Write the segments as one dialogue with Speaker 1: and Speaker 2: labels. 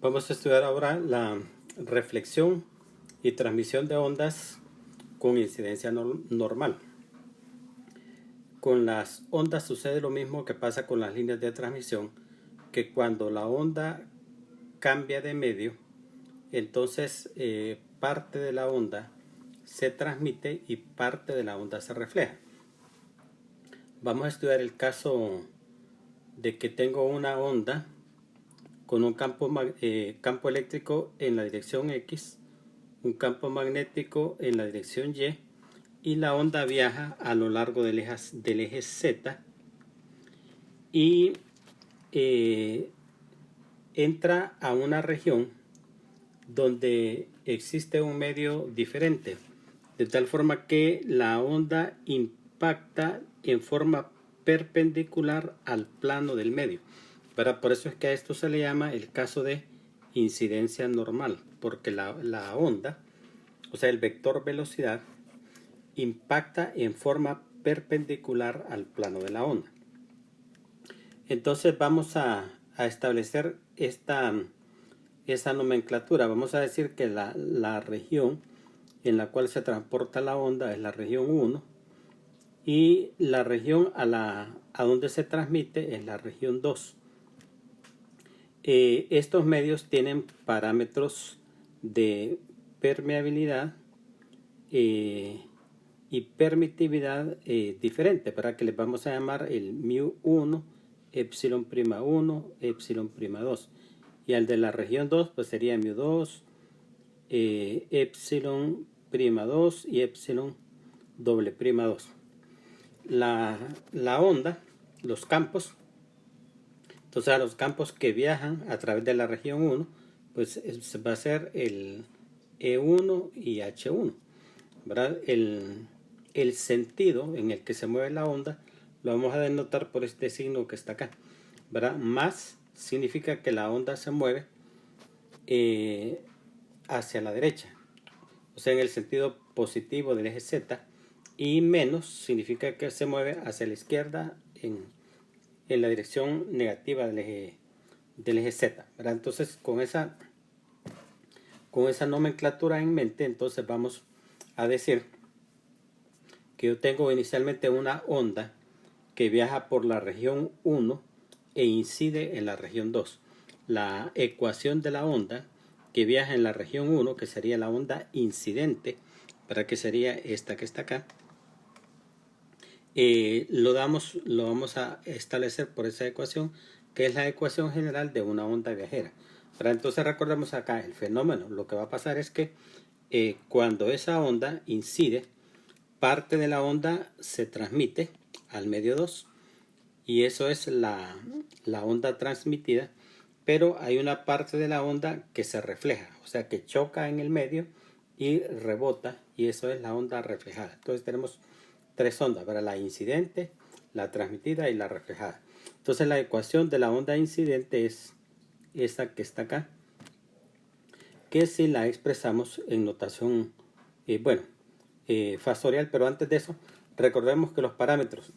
Speaker 1: Vamos a estudiar ahora la reflexión y transmisión de ondas con incidencia normal. Con las ondas sucede lo mismo que pasa con las líneas de transmisión, que cuando la onda cambia de medio, entonces parte de la onda se transmite y parte de la onda se refleja. Vamos a estudiar el caso de que tengo una onda con un campo eléctrico en la dirección X, un campo magnético en la dirección y la onda viaja a lo largo del eje Z y entra a una región donde existe un medio diferente, de tal forma que la onda impacta en forma perpendicular al plano del medio. Por eso es que a esto se le llama el caso de incidencia normal, porque la onda, o sea el vector velocidad, impacta en forma perpendicular al plano de la onda. Entonces vamos a establecer esta nomenclatura. Vamos a decir que la región en la cual se transporta la onda es la región 1 y la región a donde se transmite es la región 2. Estos medios tienen parámetros de permeabilidad y permitividad diferente, para que les vamos a llamar el μ1, epsilon'1, epsilon'2, y al de la región 2 pues sería μ2, epsilon'2 y epsilon'2. La onda, los campos, entonces a los campos que viajan a través de la región 1, pues va a ser el E1 y H1, ¿verdad? El sentido en el que se mueve la onda lo vamos a denotar por este signo que está acá, ¿verdad? Más significa que la onda se mueve hacia la derecha, o sea en el sentido positivo del eje Z, y menos significa que se mueve hacia la izquierda en la dirección negativa del eje Z, ¿verdad? Entonces con esa nomenclatura en mente, entonces vamos a decir que yo tengo inicialmente una onda que viaja por la región 1 e incide en la región 2. La ecuación de la onda que viaja en la región 1, que sería la onda incidente, para que sería esta que está acá, lo vamos a establecer por esa ecuación, que es la ecuación general de una onda viajera. Pero entonces recordemos acá el fenómeno. Lo que va a pasar es que cuando esa onda incide, parte de la onda se transmite al medio 2 y eso es la onda transmitida, pero hay una parte de la onda que se refleja, o sea que choca en el medio y rebota, y eso es la onda reflejada. Entonces tenemos tres ondas, para la incidente, la transmitida y la reflejada. Entonces la ecuación de la onda incidente es esta que está acá, que si la expresamos en notación fasorial, pero antes de eso recordemos que los parámetros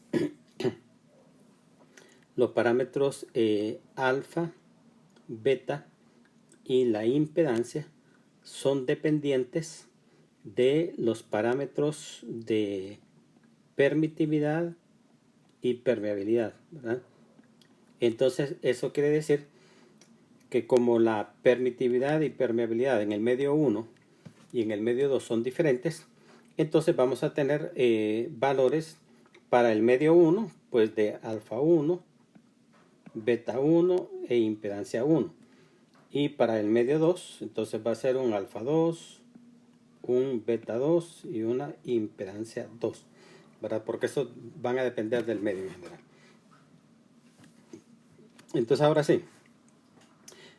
Speaker 1: alfa, beta y la impedancia son dependientes de los parámetros de permitividad y permeabilidad, ¿verdad? Entonces eso quiere decir que como la permitividad y permeabilidad en el medio 1 y en el medio 2 son diferentes, entonces vamos a tener valores para el medio 1 pues de alfa 1, beta 1 e impedancia 1, y para el medio 2 entonces va a ser un alfa 2, un beta 2 y una impedancia 2, ¿verdad? Porque eso van a depender del medio en general. Entonces ahora sí,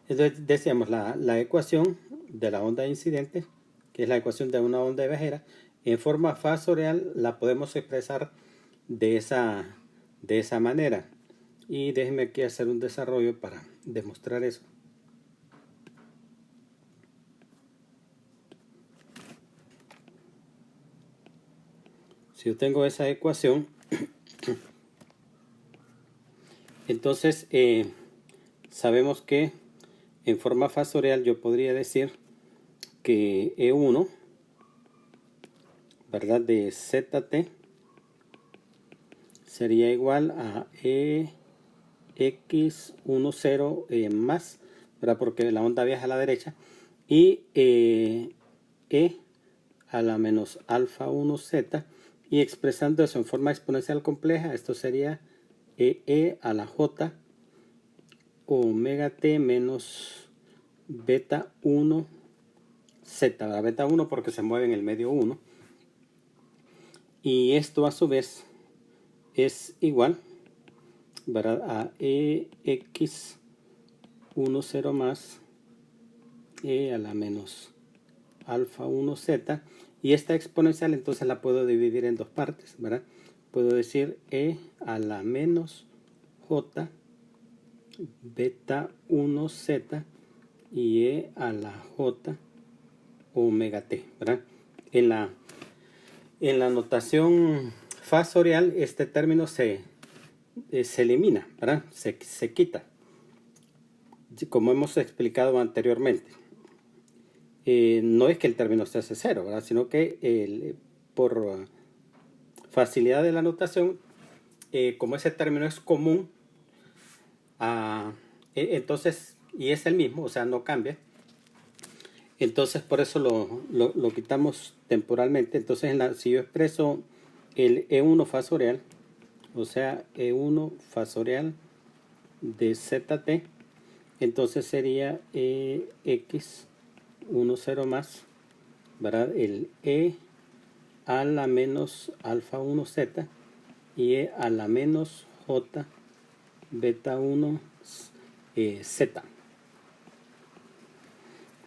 Speaker 1: entonces decíamos la ecuación de la onda incidente, que es la ecuación de una onda viajera, en forma fasorial la podemos expresar de esa manera. Y déjenme aquí hacer un desarrollo para demostrar eso. Si yo tengo esa ecuación, entonces sabemos que en forma fasorial yo podría decir que E1, ¿verdad?, de ZT sería igual a EX10 más, ¿verdad?, porque la onda viaja a la derecha, y E a la menos alfa 1Z, y expresando eso en forma exponencial compleja, esto sería E a la J omega T menos beta 1 Z, ¿verdad? Beta 1 porque se mueve en el medio 1, y esto a su vez es igual, ¿verdad?, a EX10 más E a la menos alfa 1Z, y esta exponencial entonces la puedo dividir en dos partes, ¿verdad? Puedo decir E a la menos J beta 1Z y E a la J omega T, ¿verdad? En la notación fasorial este término se elimina, ¿verdad? Se quita, como hemos explicado anteriormente. No es que el término se hace cero, ¿verdad?, sino que por facilidad de la notación, como ese término es común, entonces, y es el mismo, o sea, no cambia, entonces por eso lo quitamos temporalmente. Entonces si yo expreso el E1 fasorial, o sea, E1 fasorial de ZT, entonces sería EX10 más, ¿verdad?, el E a la menos alfa 1Z y E a la menos J beta 1 Z,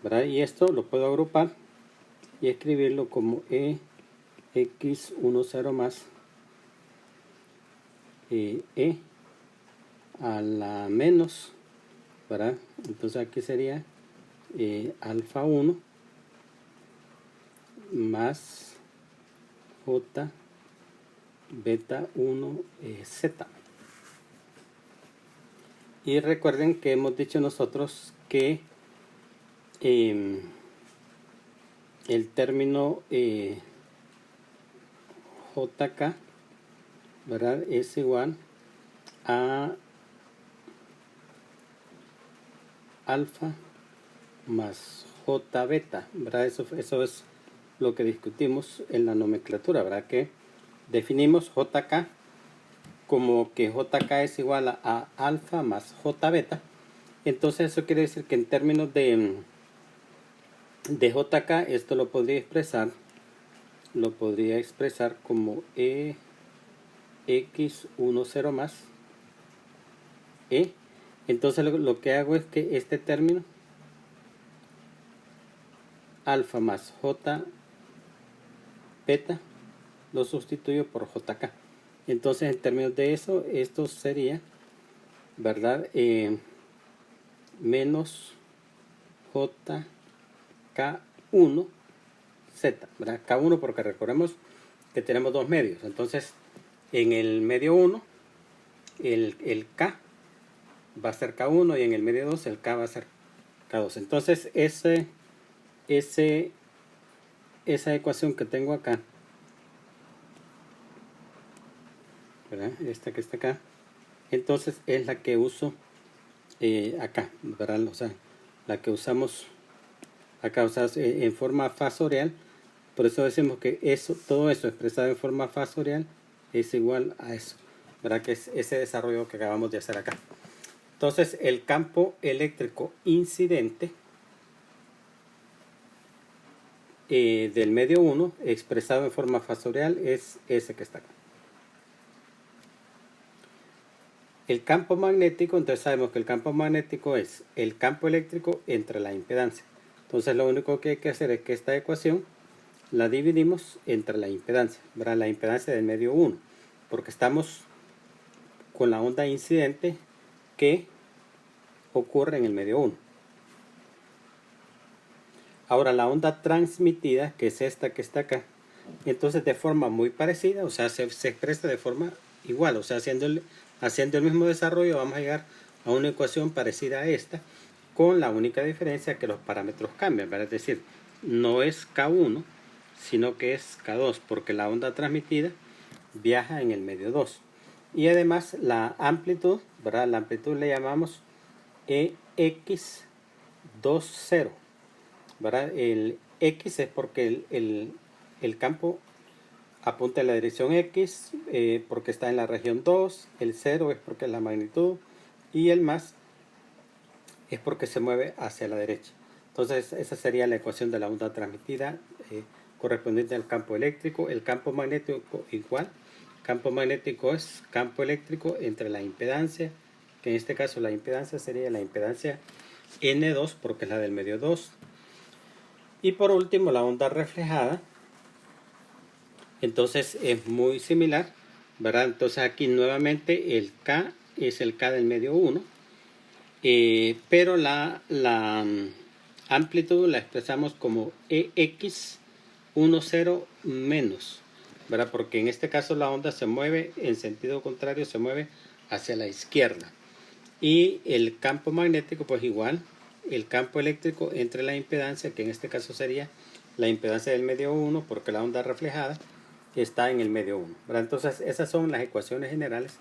Speaker 1: ¿verdad? Y esto lo puedo agrupar y escribirlo como EX10 más E a la menos, ¿verdad? Entonces aquí sería alfa 1 más J beta 1 Z. Y recuerden que hemos dicho nosotros que el término JK, ¿verdad?, es igual a alfa más J beta, ¿verdad? Eso es lo que discutimos en la nomenclatura, ¿verdad?, que definimos JK como que JK es igual a alfa más J beta. Entonces eso quiere decir que en términos de JK esto lo podría expresar como EX10 más E. Entonces lo que hago es que este término alfa más J beta lo sustituyo por JK. Entonces en términos de eso, esto sería, ¿verdad?, menos JK1 Z, ¿verdad? K1 porque recordemos que tenemos dos medios. Entonces en el medio 1 el K va a ser K1 y en el medio 2 el K va a ser K2. Entonces esa ecuación que tengo acá, ¿verdad?, esta que está acá, entonces es la que uso acá, ¿verdad? O sea, la que usamos acá, o sea, en forma fasorial. Por eso decimos que todo eso expresado en forma fasorial es igual a eso, ¿verdad?, que es ese desarrollo que acabamos de hacer acá. Entonces el campo eléctrico incidente del medio 1 expresado en forma fasorial es ese que está acá. El campo magnético, entonces sabemos que el campo magnético es el campo eléctrico entre la impedancia. Entonces lo único que hay que hacer es que esta ecuación la dividimos entre la impedancia, ¿verdad?, la impedancia del medio 1, porque estamos con la onda incidente que ocurre en el medio 1. Ahora la onda transmitida, que es esta que está acá, entonces de forma muy parecida, o sea, se expresa de forma igual, o sea, haciendo el mismo desarrollo vamos a llegar a una ecuación parecida a esta, con la única diferencia que los parámetros cambian, ¿verdad? Es decir, no es K1, sino que es K2, porque la onda transmitida viaja en el medio 2. Y además la amplitud, ¿verdad? La amplitud le llamamos EX20, ¿verdad? El X es porque el campo apunta en la dirección X, porque está en la región 2, el 0 es porque es la magnitud, y el más es porque se mueve hacia la derecha. Entonces esa sería la ecuación de la onda transmitida correspondiente al campo eléctrico. El campo magnético igual. Campo magnético es campo eléctrico entre la impedancia, que en este caso la impedancia sería la impedancia N2 porque es la del medio 2. Y por último la onda reflejada. Entonces es muy similar, ¿verdad? Entonces aquí nuevamente el K es el K del medio 1. Pero la amplitud la expresamos como EX10 menos, ¿verdad? Porque en este caso la onda se mueve en sentido contrario, se mueve hacia la izquierda. Y el campo magnético, pues igual, el campo eléctrico entre la impedancia, que en este caso sería la impedancia del medio 1, porque la onda reflejada está en el medio 1, ¿verdad? Entonces esas son las ecuaciones generales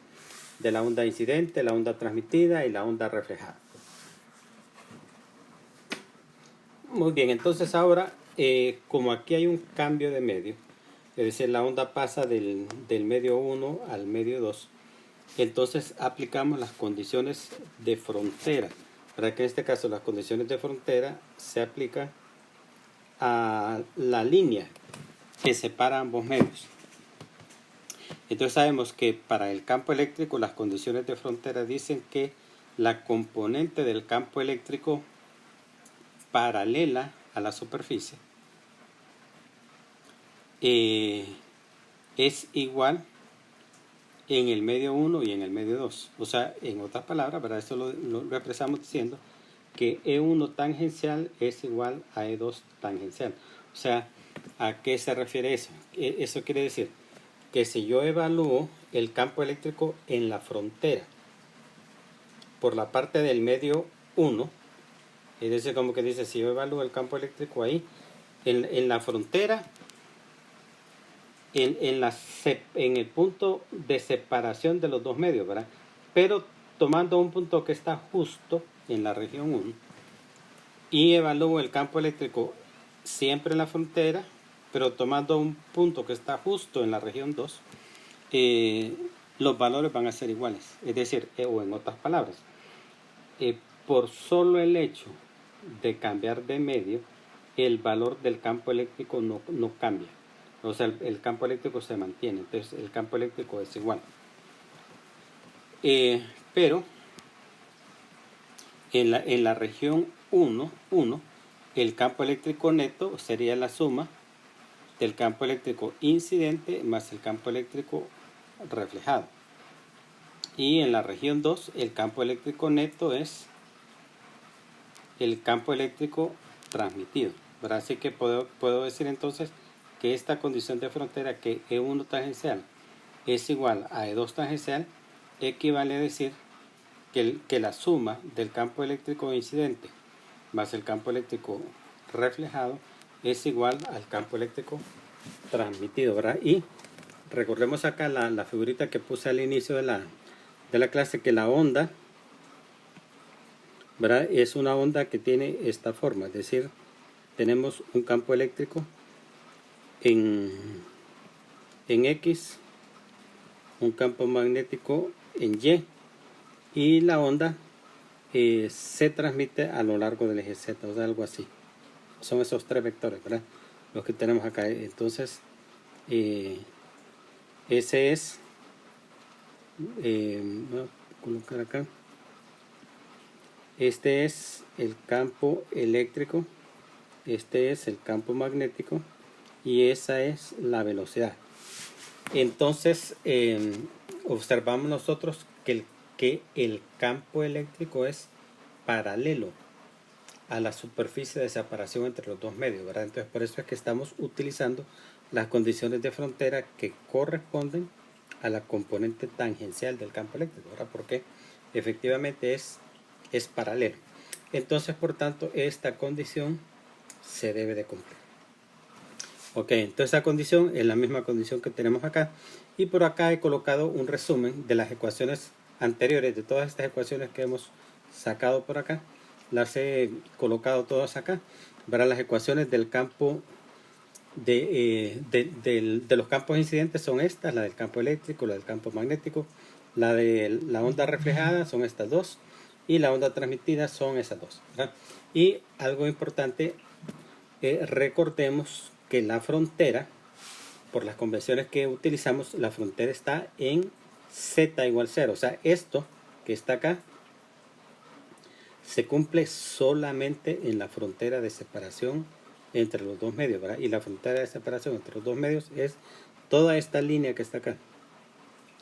Speaker 1: de la onda incidente, la onda transmitida y la onda reflejada. Muy bien, entonces ahora como aquí hay un cambio de medio, es decir, la onda pasa del medio 1 al medio 2, entonces aplicamos las condiciones de frontera, para que en este caso las condiciones de frontera se aplican a la línea que separa ambos medios. Entonces sabemos que para el campo eléctrico las condiciones de frontera dicen que la componente del campo eléctrico paralela a la superficie es igual en el medio 1 y en el medio 2. O sea, en otras palabras, ¿verdad? Esto lo expresamos diciendo que E1 tangencial es igual a E2 tangencial. O sea, ¿a qué se refiere eso? Eso quiere decir que si yo evalúo el campo eléctrico en la frontera por la parte del medio 1, es decir, como que dice, si yo evalúo el campo eléctrico ahí, en la frontera, en el punto de separación de los dos medios, ¿verdad? Pero tomando un punto que está justo en la región 1 y evalúo el campo eléctrico siempre en la frontera, pero tomando un punto que está justo en la región 2, los valores van a ser iguales. Es decir, o en otras palabras, por solo el hecho de cambiar de medio, el valor del campo eléctrico no cambia. O sea, el campo eléctrico se mantiene. Entonces, el campo eléctrico es igual. Pero, en la región 1, el campo eléctrico neto sería la suma del campo eléctrico incidente más el campo eléctrico reflejado. Y en la región 2, el campo eléctrico neto es el campo eléctrico transmitido, ¿verdad? Así que puedo decir entonces que esta condición de frontera, que E1 tangencial es igual a E2 tangencial, equivale a decir que la suma del campo eléctrico incidente más el campo eléctrico reflejado es igual al campo eléctrico transmitido, ¿verdad? Y recordemos acá la figurita que puse al inicio de la clase, que la onda, ¿verdad? Es una onda que tiene esta forma, es decir, tenemos un campo eléctrico en X, un campo magnético en y la onda se transmite a lo largo del eje Z, o sea, algo así. Son esos tres vectores, ¿verdad? Los que tenemos acá. Entonces, ese es, voy a colocar acá, este es el campo eléctrico, este es el campo magnético y esa es la velocidad. Entonces, observamos nosotros que el campo eléctrico es paralelo a la superficie de separación entre los dos medios, ¿verdad? Entonces, por eso es que estamos utilizando las condiciones de frontera que corresponden a la componente tangencial del campo eléctrico, ¿verdad? Porque efectivamente es paralelo. entonces por tanto esta condición se debe de cumplir. Ok, entonces esa condición es la misma condición que tenemos acá, y por acá he colocado un resumen de las ecuaciones anteriores, de todas estas ecuaciones que hemos sacado por acá, las he colocado todas acá. Verán, las ecuaciones del campo de los campos incidentes son estas, la del campo eléctrico, la del campo magnético, la de la onda reflejada son estas dos, y la onda transmitida son esas dos, ¿verdad? Y algo importante, recordemos que la frontera, por las convenciones que utilizamos, la frontera está en z igual 0. O sea, esto que está acá se cumple solamente en la frontera de separación entre los dos medios, ¿verdad? Y la frontera de separación entre los dos medios es toda esta línea que está acá,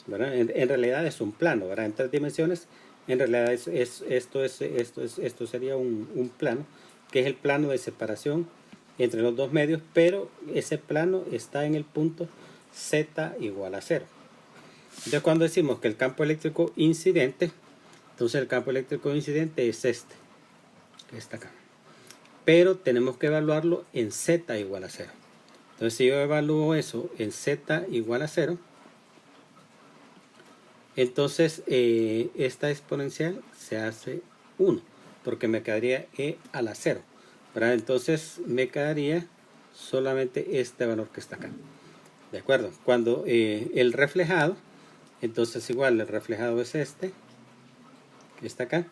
Speaker 1: ¿verdad? En realidad es un plano, ¿verdad? En 3 dimensiones, en realidad esto sería un plano, que es el plano de separación entre los dos medios, pero ese plano está en el punto z igual a 0. Entonces cuando decimos que el campo eléctrico incidente, entonces el campo eléctrico incidente es este, que está acá. Pero tenemos que evaluarlo en z igual a 0. Entonces si yo evalúo eso en z igual a 0, entonces esta exponencial se hace 1, porque me quedaría e a la 0, ¿verdad? Entonces me quedaría solamente este valor que está acá, ¿de acuerdo? Cuando el reflejado, entonces igual el reflejado es este, que está acá,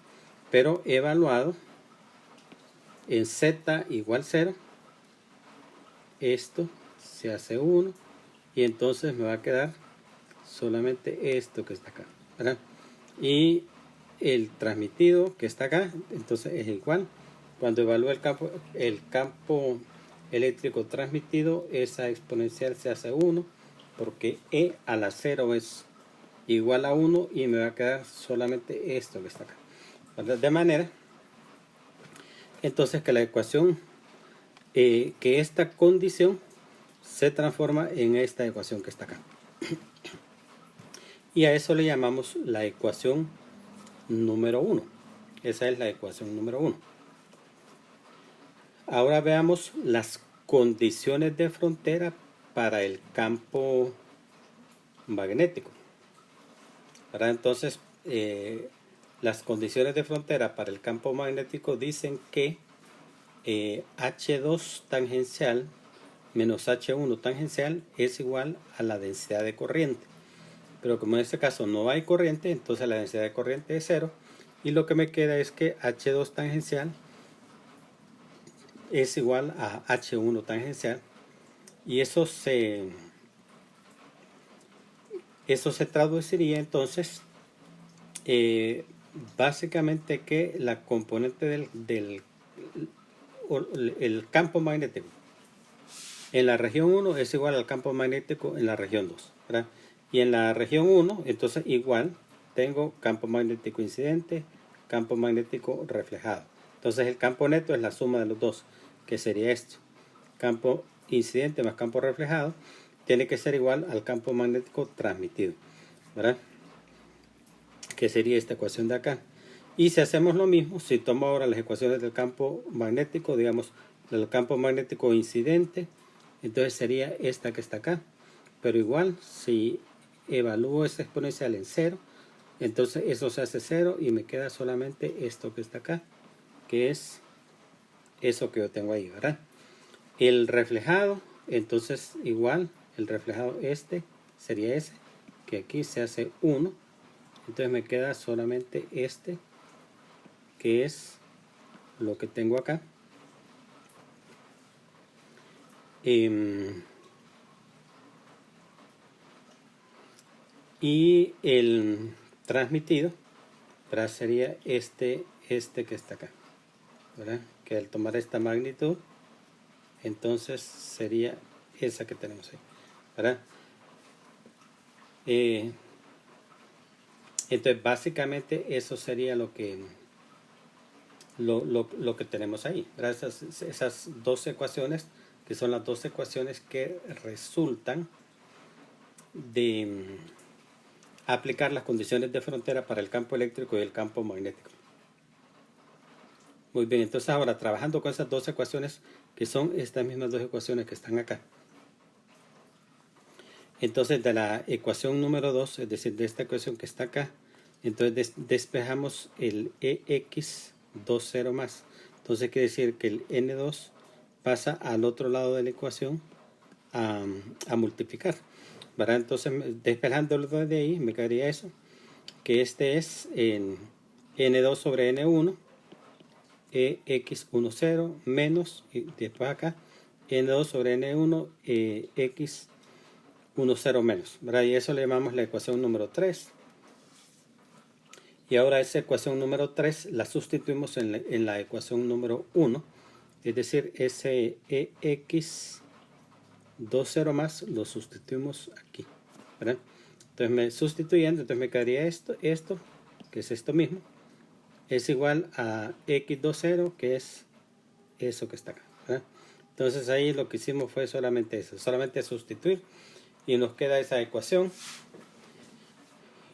Speaker 1: pero evaluado en z igual 0, esto se hace 1, y entonces me va a quedar solamente esto que está acá, ¿verdad? Y el transmitido que está acá, entonces es igual. Cuando evalúo el campo eléctrico transmitido, esa exponencial se hace 1, porque e a la 0 es igual a 1, y me va a quedar solamente esto que está acá, ¿verdad? De manera entonces que la ecuación, que esta condición se transforma en esta ecuación que está acá, y a eso le llamamos la ecuación número 1. Esa es la ecuación número 1. Ahora veamos las condiciones de frontera para el campo magnético, ¿verdad? Entonces, las condiciones de frontera para el campo magnético dicen que H2 tangencial menos H1 tangencial es igual a la densidad de corriente. Pero como en este caso no hay corriente, entonces la densidad de corriente es 0, y lo que me queda es que H2 tangencial es igual a H1 tangencial, y eso se traduciría entonces básicamente que la componente el campo magnético en la región 1 es igual al campo magnético en la región 2, ¿verdad? Y en la región 1, entonces igual tengo campo magnético incidente, campo magnético reflejado. Entonces el campo neto es la suma de los dos, que sería esto. Campo incidente más campo reflejado tiene que ser igual al campo magnético transmitido, ¿verdad? Que sería esta ecuación de acá. Y si hacemos lo mismo, si tomo ahora las ecuaciones del campo magnético, digamos, del campo magnético incidente, entonces sería esta que está acá. Pero igual, si evalúo esta exponencial en 0, entonces eso se hace 0 y me queda solamente esto que está acá, que es eso que yo tengo ahí, ¿verdad? El reflejado, entonces igual, el reflejado este sería ese, que aquí se hace 1. Entonces me queda solamente este, que es lo que tengo acá. Y el transmitido, ¿verdad? Sería este que está acá, ¿verdad? Que al tomar esta magnitud, entonces sería esa que tenemos ahí, ¿verdad? Entonces básicamente eso sería lo que tenemos ahí, ¿verdad? Esas dos ecuaciones, que son las dos ecuaciones que resultan de aplicar las condiciones de frontera para el campo eléctrico y el campo magnético. Muy bien, entonces ahora trabajando con esas dos ecuaciones, que son estas mismas dos ecuaciones que están acá. Entonces de la ecuación número 2, es decir, de esta ecuación que está acá, entonces despejamos el EX 2, 0 más. Entonces quiere decir que el N2 pasa al otro lado de la ecuación a multiplicar, ¿verdad? Entonces despejándolo de ahí me quedaría eso, que este es en N2 sobre N1, EX1, 0 menos, y después acá, N2 sobre N1, X 1, 0 menos, ¿verdad? Y eso le llamamos la ecuación número 3. Y ahora esa ecuación número 3 la sustituimos en la ecuación número 1, es decir, ese EX 2, 0 más lo sustituimos aquí, ¿verdad? Entonces sustituyendo, entonces me quedaría esto, que es esto mismo, es igual a X2, 0, que es eso que está acá, ¿verdad? Entonces ahí lo que hicimos fue solamente eso, solamente sustituir, y nos queda esa ecuación.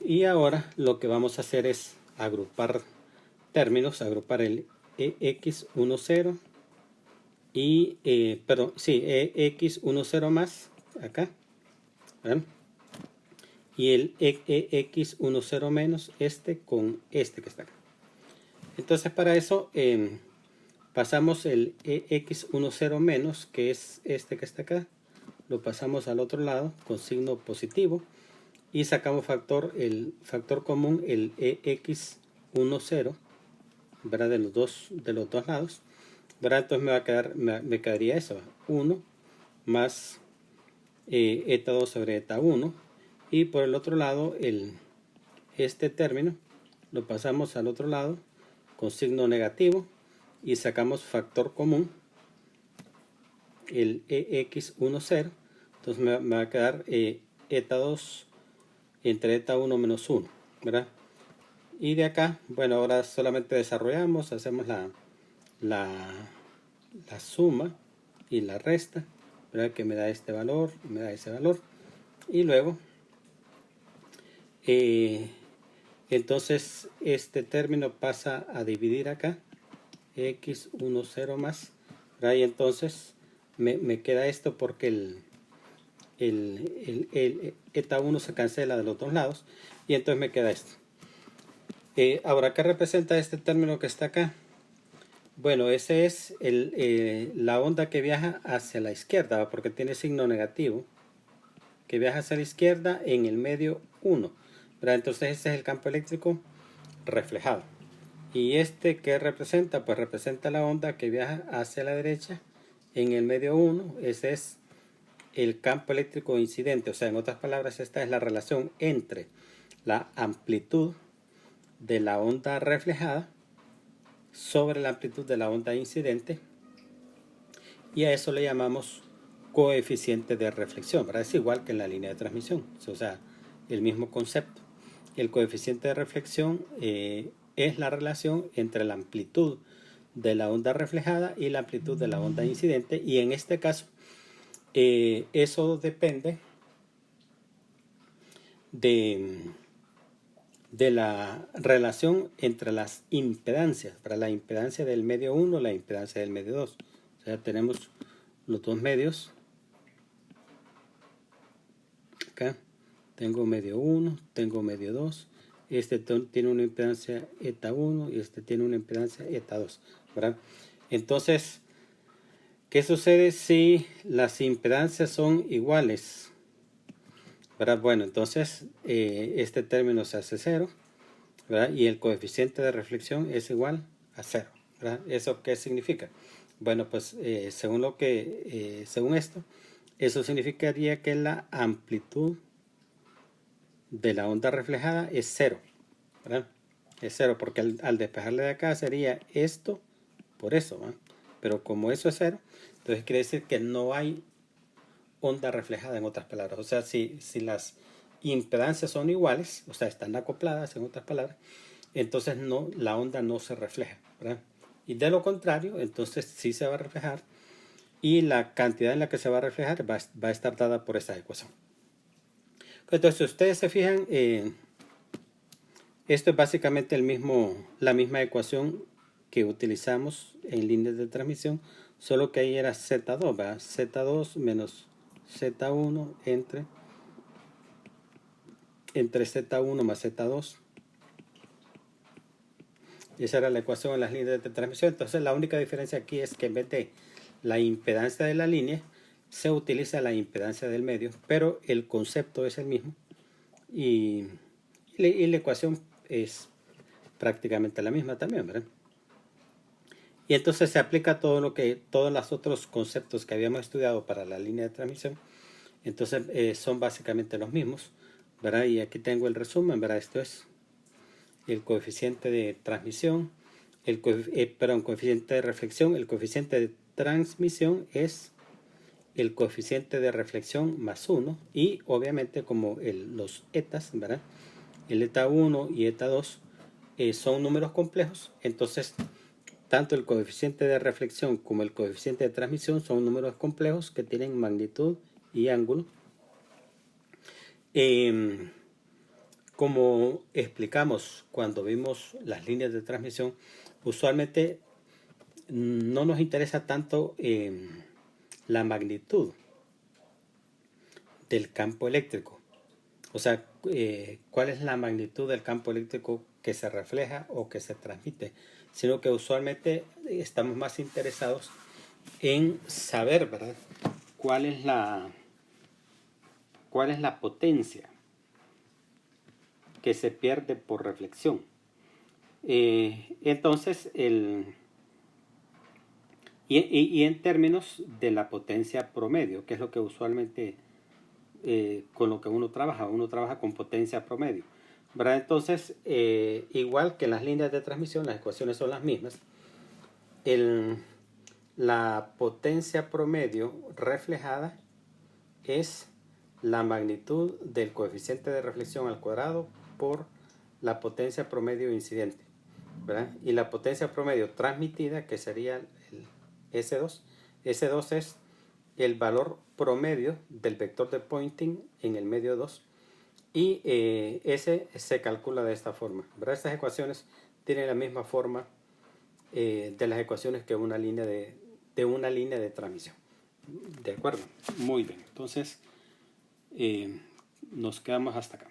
Speaker 1: Y ahora lo que vamos a hacer es agrupar términos, agrupar el EX1, 0 y, EX1, 0 más acá, ¿verdad? Y el EX1, 0 menos con este que está acá. Entonces para eso pasamos el EX1, 0 menos, que es este que está acá, lo pasamos al otro lado con signo positivo y sacamos el factor común, el EX1, 0, ¿verdad? De los dos lados, ¿verdad? Entonces me quedaría eso, 1 más eta 2 sobre eta 1, y por el otro lado este término lo pasamos al otro lado con signo negativo y sacamos factor común, el EX1, 0. Entonces me va a quedar eta 2 entre eta 1 menos 1, ¿verdad? Y de acá, bueno, ahora solamente desarrollamos, hacemos la suma y la resta, ¿verdad? Que me da este valor, me da ese valor. Y luego, entonces este término pasa a dividir acá, x1, 0 más, ¿verdad? Y entonces me queda esto porque el eta 1 se cancela de los dos lados, y entonces me queda esto. Ahora, ¿qué representa este término que está acá? Bueno, ese es la onda que viaja hacia la izquierda, porque tiene signo negativo, que viaja hacia la izquierda en el medio 1, ¿verdad? Entonces ese es el campo eléctrico reflejado. Y este que representa, pues representa la onda que viaja hacia la derecha en el medio 1, ese es el campo eléctrico incidente. O sea, en otras palabras, esta es la relación entre la amplitud de la onda reflejada sobre la amplitud de la onda incidente, y a eso le llamamos coeficiente de reflexión, ¿verdad? Es igual que en la línea de transmisión, o sea, el mismo concepto. El coeficiente de reflexión es la relación entre la amplitud de la onda reflejada y la amplitud de la onda incidente, y en este caso eso depende de la relación entre las impedancias, para la impedancia del medio 1, la impedancia del medio 2. O sea, tenemos los dos medios. Acá tengo medio 1, tengo medio 2. Este tiene una impedancia eta 1 y este tiene una impedancia eta 2, ¿verdad? Entonces, ¿qué sucede si las impedancias son iguales? ¿Verdad? Bueno, entonces este término se hace 0, ¿verdad? Y el coeficiente de reflexión es igual a 0, ¿verdad? ¿Eso qué significa? Bueno, pues según esto, eso significaría que la amplitud de la onda reflejada es 0, ¿verdad? Es 0 porque al despejarle de acá sería esto por eso, ¿verdad? Pero como eso es 0, entonces quiere decir que no hay onda reflejada, en otras palabras. O sea, si las impedancias son iguales, o sea, están acopladas, en otras palabras, entonces la onda no se refleja, ¿verdad? Y de lo contrario, entonces sí se va a reflejar, y la cantidad en la que se va a reflejar va a estar dada por esa ecuación. Entonces, si ustedes se fijan, esto es básicamente la misma ecuación que utilizamos en líneas de transmisión, solo que ahí era Z2, ¿verdad? Z2 menos Z1 entre Z1 más Z2. Esa era la ecuación en las líneas de transmisión. Entonces la única diferencia aquí es que en vez de la impedancia de la línea, se utiliza la impedancia del medio, pero el concepto es el mismo y la ecuación es prácticamente la misma también, ¿verdad? Y entonces se aplica todo todos los otros conceptos que habíamos estudiado para la línea de transmisión. Entonces son básicamente los mismos, ¿verdad? Y aquí tengo el resumen, ¿verdad? Esto es el coeficiente de transmisión, coeficiente de reflexión. El coeficiente de transmisión es el coeficiente de reflexión más 1 y obviamente como los etas, ¿verdad? El eta 1 y eta 2 son números complejos, entonces tanto el coeficiente de reflexión como el coeficiente de transmisión son números complejos que tienen magnitud y ángulo. Como explicamos cuando vimos las líneas de transmisión, usualmente no nos interesa tanto la magnitud del campo eléctrico. O sea, cuál es la magnitud del campo eléctrico que se refleja o que se transmite, sino que usualmente estamos más interesados en saber, ¿verdad?, cuál es la potencia que se pierde por reflexión. Entonces, y en términos de la potencia promedio, que es lo que usualmente con lo que uno trabaja con potencia promedio, ¿verdad? Entonces, igual que en las líneas de transmisión, las ecuaciones son las mismas. La potencia promedio reflejada es la magnitud del coeficiente de reflexión al cuadrado por la potencia promedio incidente, ¿verdad? Y la potencia promedio transmitida, que sería el S2, S2 es el valor promedio del vector de Poynting en el medio 2 y ese se calcula de esta forma, ¿verdad? Estas ecuaciones tienen la misma forma de las ecuaciones que una línea de transmisión. ¿De acuerdo? Muy bien. Entonces, nos quedamos hasta acá.